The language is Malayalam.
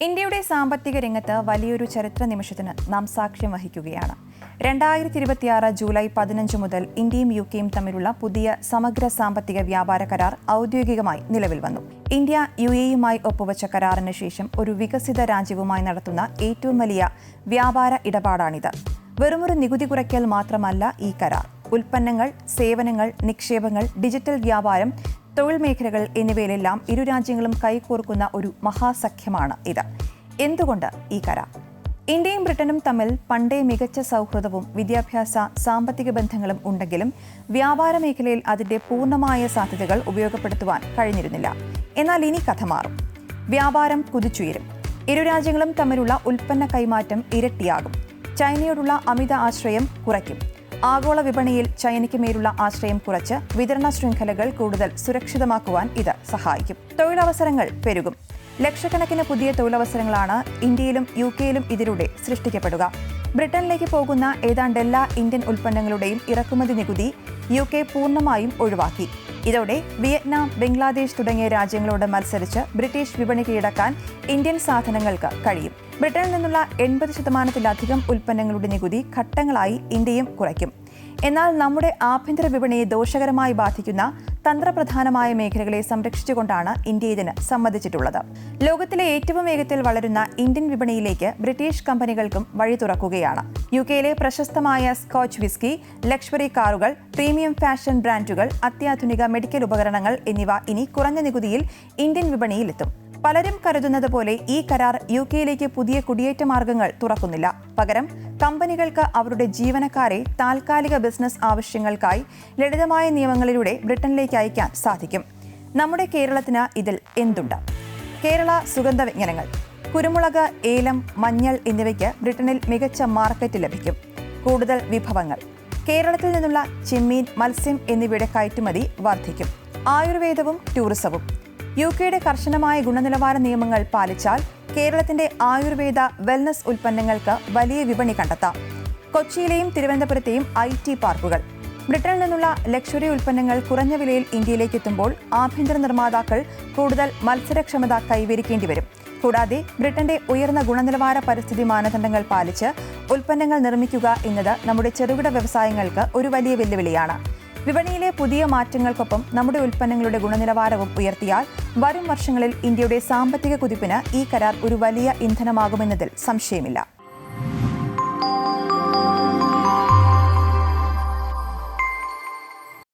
ഇന്ത്യയുടെ സാമ്പത്തിക രംഗത്ത് വലിയൊരു ചരിത്ര നിമിഷത്തിന് നാം സാക്ഷ്യം വഹിക്കുകയാണ്. 2026 ജൂലൈ 15 മുതൽ ഇന്ത്യയും യുകെയും തമ്മിലുള്ള പുതിയ സമഗ്ര സാമ്പത്തിക വ്യാപാര കരാർ ഔദ്യോഗികമായി നിലവിൽ വന്നു. ഇന്ത്യ യുഎഇയുമായി ഒപ്പുവച്ച കരാറിന് ശേഷം ഒരു വികസിത രാജ്യവുമായി നടത്തുന്ന ഏറ്റവും വലിയ വ്യാപാര ഇടപാടാണിത്. വെറുമൊരു നികുതി കുറയ്ക്കൽ മാത്രമല്ല ഈ കരാർ. ഉൽപ്പന്നങ്ങൾ, സേവനങ്ങൾ, നിക്ഷേപങ്ങൾ, ഡിജിറ്റൽ വ്യാപാരം, തൊഴിൽ മേഖലകൾ എന്നിവയിലെല്ലാം ഇരു രാജ്യങ്ങളും കൈകോർക്കുന്ന ഒരു മഹാസഖ്യമാണ് ഇത്. എന്തുകൊണ്ട് ഈ കരാർ? ഇന്ത്യയും ബ്രിട്ടനും തമ്മിൽ പണ്ടേ മികച്ച സൗഹൃദവും വിദ്യാഭ്യാസ, സാമ്പത്തിക ബന്ധങ്ങളും ഉണ്ടെങ്കിലും വ്യാപാര മേഖലയിൽ അതിന്റെ പൂർണ്ണമായ സാധ്യതകൾ ഉപയോഗപ്പെടുത്തുവാൻ കഴിഞ്ഞിരുന്നില്ല. എന്നാൽ ഇനി കഥ മാറും. വ്യാപാരം കുതിച്ചുയരും. ഇരു രാജ്യങ്ങളും തമ്മിലുള്ള ഉൽപ്പന്ന കൈമാറ്റം ഇരട്ടിയാകും. ചൈനയോടുള്ള അമിത ആശ്രയം കുറയ്ക്കും. ആഗോള വിപണിയിൽ ചൈനയ്ക്ക് മേലുള്ള ആശ്രയം കുറച്ച് വിതരണ ശൃംഖലകൾ കൂടുതൽ സുരക്ഷിതമാക്കുവാൻ ഇത് സഹായിക്കും. തൊഴിലവസരങ്ങൾ പെരുകും. ലക്ഷക്കണക്കിന് പുതിയ തൊഴിലവസരങ്ങളാണ് ഇന്ത്യയിലും യുകെയിലും ഇതിലൂടെ സൃഷ്ടിക്കപ്പെടുക. ബ്രിട്ടനിലേക്ക് പോകുന്ന ഏതാണ്ട് എല്ലാ ഇന്ത്യൻ ഉൽപ്പന്നങ്ങളുടെയും ഇറക്കുമതി നികുതി യുകെ പൂർണ്ണമായും ഒഴിവാക്കി. ഇതോടെ വിയറ്റ്നാം, ബംഗ്ലാദേശ് തുടങ്ങിയ രാജ്യങ്ങളോട് മത്സരിച്ച് ബ്രിട്ടീഷ് വിപണി കീഴടക്കാൻ ഇന്ത്യൻ സാധനങ്ങൾക്ക് കഴിയും. ബ്രിട്ടനിൽ നിന്നുള്ള 80% ഉൽപ്പന്നങ്ങളുടെ നികുതി ഘട്ടങ്ങളായി ഇന്ത്യയും കുറയ്ക്കും. എന്നാൽ നമ്മുടെ ആഭ്യന്തര വിപണിയെ ദോഷകരമായി ബാധിക്കുന്ന തന്ത്രപ്രധാനമായ മേഖലകളെ സംരക്ഷിച്ചുകൊണ്ടാണ് ഇന്ത്യ ഇതിന് സമ്മതിച്ചിട്ടുള്ളത്. ലോകത്തിലെ ഏറ്റവും വേഗത്തിൽ വളരുന്ന ഇന്ത്യൻ വിപണിയിലേക്ക് ബ്രിട്ടീഷ് കമ്പനികൾക്കും വഴി തുറക്കുകയാണ്. യുകെയിലെ പ്രശസ്തമായ സ്കോച്ച് വിസ്കി, ലക്ഷറി കാറുകൾ, പ്രീമിയം ഫാഷൻ ബ്രാൻഡുകൾ, അത്യാധുനിക മെഡിക്കൽ ഉപകരണങ്ങൾ എന്നിവ ഇനി കുറഞ്ഞ നികുതിയിൽ ഇന്ത്യൻ വിപണിയിലെത്തും. പലരും കരുതുന്നത് പോലെ ഈ കരാർ യുകെയിലേക്ക് പുതിയ കുടിയേറ്റ മാർഗങ്ങൾ തുറക്കുന്നില്ല. പകരം കമ്പനികൾക്ക് അവരുടെ ജീവനക്കാരെ താൽക്കാലിക ബിസിനസ് ആവശ്യങ്ങൾക്കായി ലളിതമായ നിയമങ്ങളിലൂടെ ബ്രിട്ടനിലേക്ക് അയക്കാൻ സാധിക്കും. നമ്മുടെ കേരളത്തിന് ഇതിൽ എന്തുണ്ട്? കേരള സുഗന്ധവ്യഞ്ജനങ്ങൾ, കുരുമുളക്, ഏലം, മഞ്ഞൾ എന്നിവയ്ക്ക് ബ്രിട്ടനിൽ മികച്ച മാർക്കറ്റ് ലഭിക്കും. കൂടുതൽ വിഭവങ്ങൾ. കേരളത്തിൽ നിന്നുള്ള ചെമ്മീൻ, മത്സ്യം എന്നിവയുടെ കയറ്റുമതി വർദ്ധിക്കും. ആയുർവേദവും ടൂറിസവും. യുകെയുടെ കർശനമായ ഗുണനിലവാര നിയമങ്ങൾ പാലിച്ചാൽ കേരളത്തിന്റെ ആയുർവേദ, വെൽനസ് ഉൽപ്പന്നങ്ങൾക്ക് വലിയ വിപണി കണ്ടെത്താം. കൊച്ചിയിലെയും തിരുവനന്തപുരത്തെയും IT പാർക്കുകൾ. ബ്രിട്ടനിൽ നിന്നുള്ള ലക്ഷറി ഉൽപ്പന്നങ്ങൾ കുറഞ്ഞ വിലയിൽ ഇന്ത്യയിലേക്ക് എത്തുമ്പോൾ ആഭ്യന്തര നിർമ്മാതാക്കൾ കൂടുതൽ മത്സരക്ഷമത കൈവരിക്കേണ്ടി വരും. കൂടാതെ ബ്രിട്ടന്റെ ഉയർന്ന ഗുണനിലവാര പരിസ്ഥിതി മാനദണ്ഡങ്ങൾ പാലിച്ച് ഉൽപ്പന്നങ്ങൾ നിർമ്മിക്കുക എന്നത് നമ്മുടെ ചെറുകിട വ്യവസായങ്ങൾക്ക് ഒരു വലിയ വെല്ലുവിളിയാണ്. വിപണിയിലെ പുതിയ മാറ്റങ്ങൾക്കൊപ്പം നമ്മുടെ ഉൽപ്പന്നങ്ങളുടെ ഗുണനിലവാരവും ഉയർത്തിയാൽ വരും വർഷങ്ങളിൽ ഇന്ത്യയുടെ സാമ്പത്തിക കുതിപ്പിന് ഈ കരാർ ഒരു വലിയ ഇന്ധനമാകുമെന്നതിൽ സംശയമില്ല.